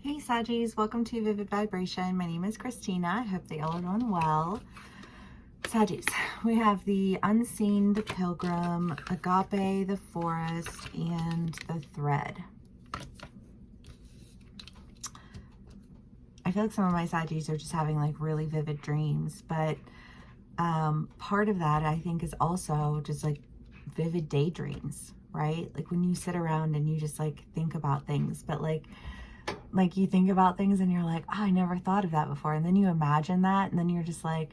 Hey Saggies, welcome to Vivid Vibration. My name is Christina. I hope that y'all are doing well. Saggies, we have the Unseen, the Pilgrim, Agape, the Forest, and the Thread. I feel like some of my Saggies are just having like really vivid dreams, but part of that I think is also just like vivid daydreams, right? Like when you sit around and you just like think about things, but like you think about things and you're like, oh, I never thought of that before. And then you imagine that. And then you're just like,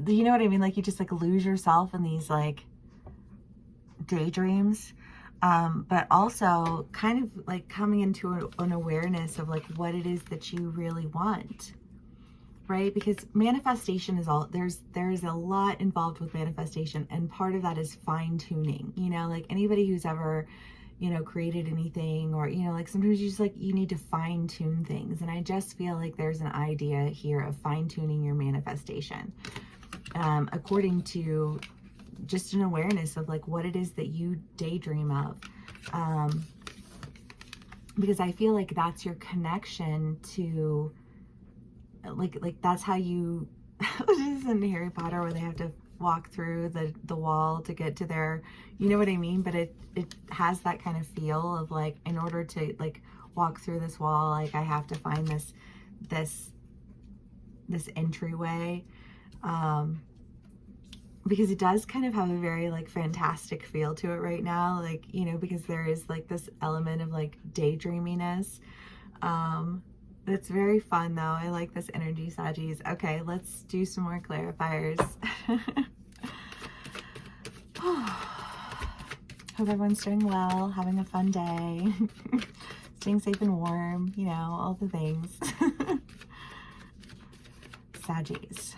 you know what I mean? Like you just like lose yourself in these like daydreams. But also kind of like coming into an awareness of like what it is that you really want, right? Because manifestation is all, there's a lot involved with manifestation. And part of that is fine tuning, you know, like anybody who's ever, you know, created anything, or, you know, like sometimes you just like, you need to fine tune things. And I just feel like there's an idea here of fine tuning your manifestation, according to just an awareness of like what it is that you daydream of. Because I feel like that's your connection to like that's how you, this is in Harry Potter where they have to walk through the wall to get to their, you know what I mean? But it has that kind of feel of like, in order to like walk through this wall, like I have to find this entryway, because it does kind of have a very like fantastic feel to it right now, like, you know, because there is like this element of like daydreaminess. It's very fun though. I like this energy, Saggies. Okay, let's do some more clarifiers. Hope everyone's doing well, having a fun day, staying safe and warm, you know, all the things. Saggies.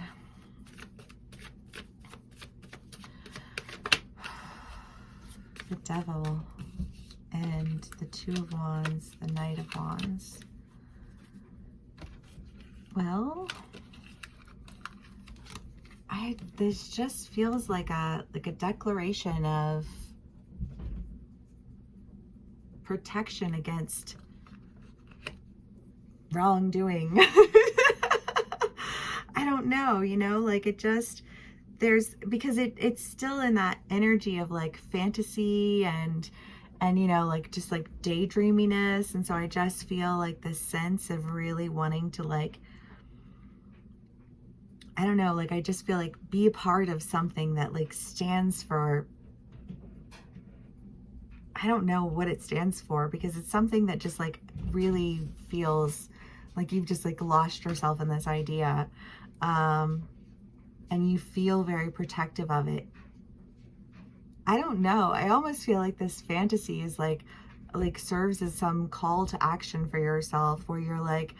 The Devil and the Two of Wands, the Knight of Wands. Well, this just feels like a declaration of protection against wrongdoing. I don't know, you know, like it just, because it's still in that energy of like fantasy and you know, like just like daydreaminess. And so I just feel like this sense of really wanting to like, I don't know, like I just feel like be a part of something that like stands for, I don't know what it stands for, because it's something that just like really feels like you've just like lost yourself in this idea, and you feel very protective of it. I don't know, I almost feel like this fantasy is like serves as some call to action for yourself, where you're like,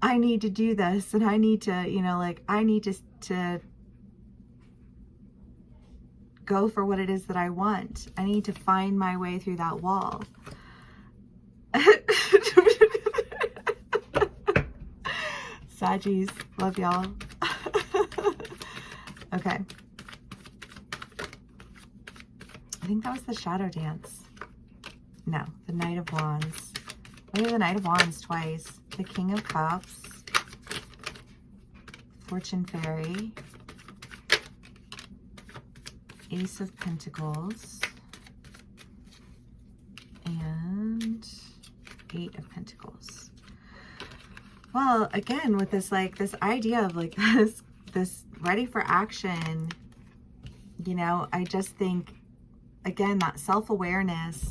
I need to do this, and I need to, you know, like I need to go for what it is that I want. I need to find my way through that wall. Saggies, love y'all. Okay. I think that was the Shadow Dance. No, the Knight of Wands. We have the Knight of Wands twice. The King of Cups. Fortune Fairy. Ace of Pentacles. And Eight of Pentacles. Well, again, with this like this idea of like this ready for action, you know, I just think, again, that self-awareness,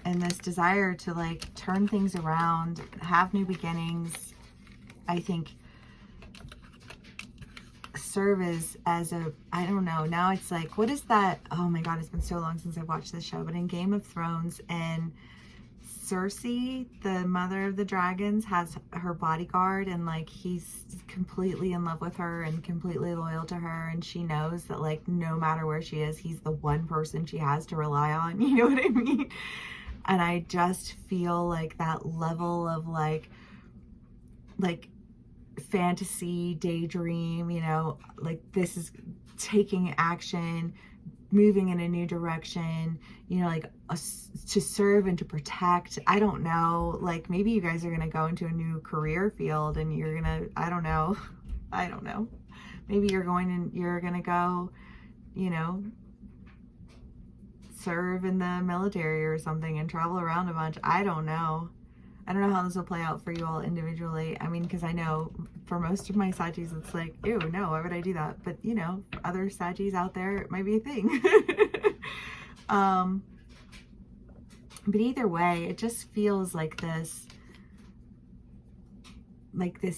and this desire to like turn things around, have new beginnings, I think serve as a, I don't know, now it's like, what is that? Oh my God, it's been so long since I've watched this show, but in Game of Thrones, and Cersei, the mother of the dragons, has her bodyguard, and like he's completely in love with her and completely loyal to her, and she knows that like no matter where she is, he's the one person she has to rely on. You know what I mean? And I just feel like that level of like fantasy daydream, you know, like this is taking action, moving in a new direction, you know, like to serve and to protect. I don't know, like maybe you guys are going to go into a new career field and you're going to, I don't know. I don't know. Maybe you're going to go, you know, serve in the military or something and travel around a bunch. I don't know. I don't know how this will play out for you all individually. I mean, because I know for most of my Saggies, it's like, ew, no, why would I do that? But, you know, for other Saggies out there, it might be a thing. But either way, it just feels like this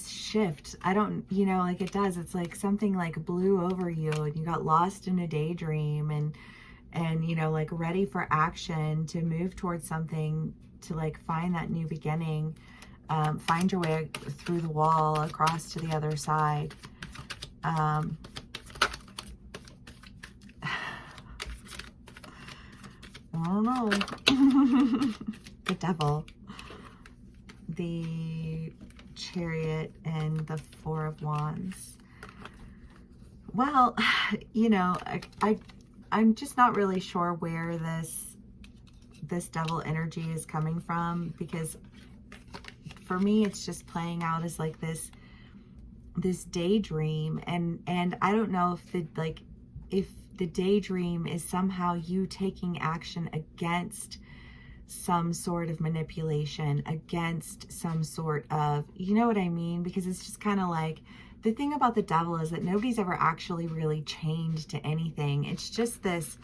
shift. I don't, you know, like it does. It's like something like blew over you and you got lost in a daydream and, you know, like ready for action to move towards something, to like find that new beginning, find your way through the wall across to the other side. I don't know. The Devil, the Chariot, and the Four of Wands. Well, you know, I'm just not really sure where this Devil energy is coming from, because for me it's just playing out as like this daydream, and I don't know if the daydream is somehow you taking action against some sort of manipulation, against some sort of, you know what I mean? Because it's just kind of like, the thing about the Devil is that nobody's ever actually really chained to anything. It's just this,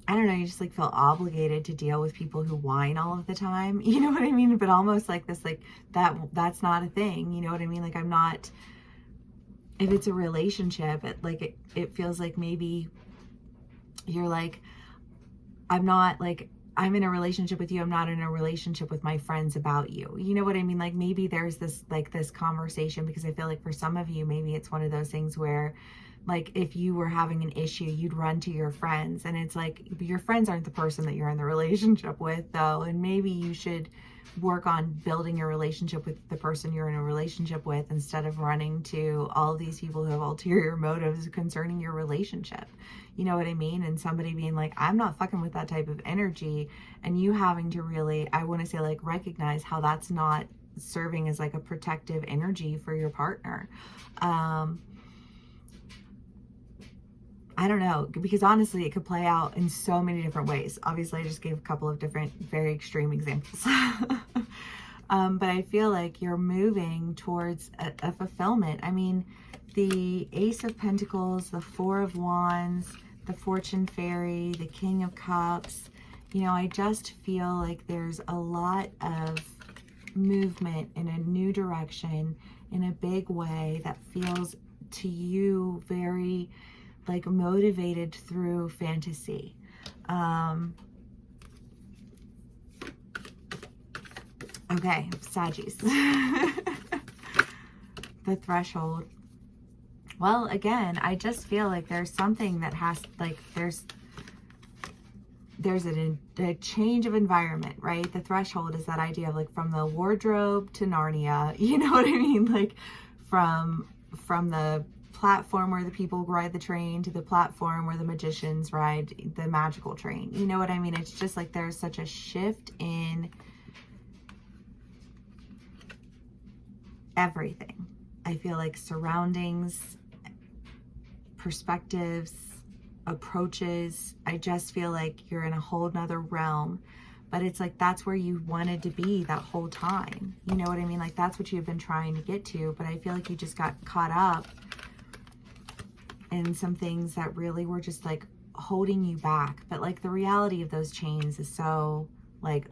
I don't know, you just like feel obligated to deal with people who whine all of the time. You know what I mean? But almost like this, like that's not a thing. You know what I mean? Like I'm not, if it's a relationship, it feels like maybe you're like, I'm in a relationship with you. I'm not in a relationship with my friends about you. You know what I mean? Like maybe there's this conversation, because I feel like for some of you, maybe it's one of those things where like if you were having an issue, you'd run to your friends, and it's like your friends aren't the person that you're in the relationship with though. And maybe you should work on building your relationship with the person you're in a relationship with, instead of running to all these people who have ulterior motives concerning your relationship. You know what I mean? And somebody being like, I'm not fucking with that type of energy, and you having to really, I want to say, like, recognize how that's not serving as like a protective energy for your partner. I don't know, because honestly, it could play out in so many different ways. Obviously, I just gave a couple of different, very extreme examples. But I feel like you're moving towards a fulfillment. I mean, the Ace of Pentacles, the Four of Wands, the Fortune Fairy, the King of Cups. You know, I just feel like there's a lot of movement in a new direction in a big way that feels to you very like motivated through fantasy. Okay, Saggies. The Threshold. Well, again, I just feel like there's something that has, like, there's a change of environment, right? The Threshold is that idea of like from the wardrobe to Narnia, you know what I mean? Like from the platform where the people ride the train to the platform where the magicians ride the magical train. You know what I mean? It's just like there's such a shift in everything. I feel like surroundings, perspectives, approaches. I just feel like you're in a whole nother realm, but it's like that's where you wanted to be that whole time. You know what I mean? Like that's what you've been trying to get to, but I feel like you just got caught up in some things that really were just like holding you back. But like the reality of those chains is so like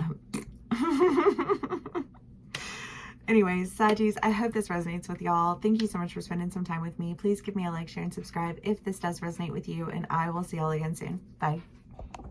anyways, Saggies, I hope this resonates with y'all. Thank you so much for spending some time with me. Please give me a like, share, and subscribe if this does resonate with you, and I will see y'all again soon. Bye.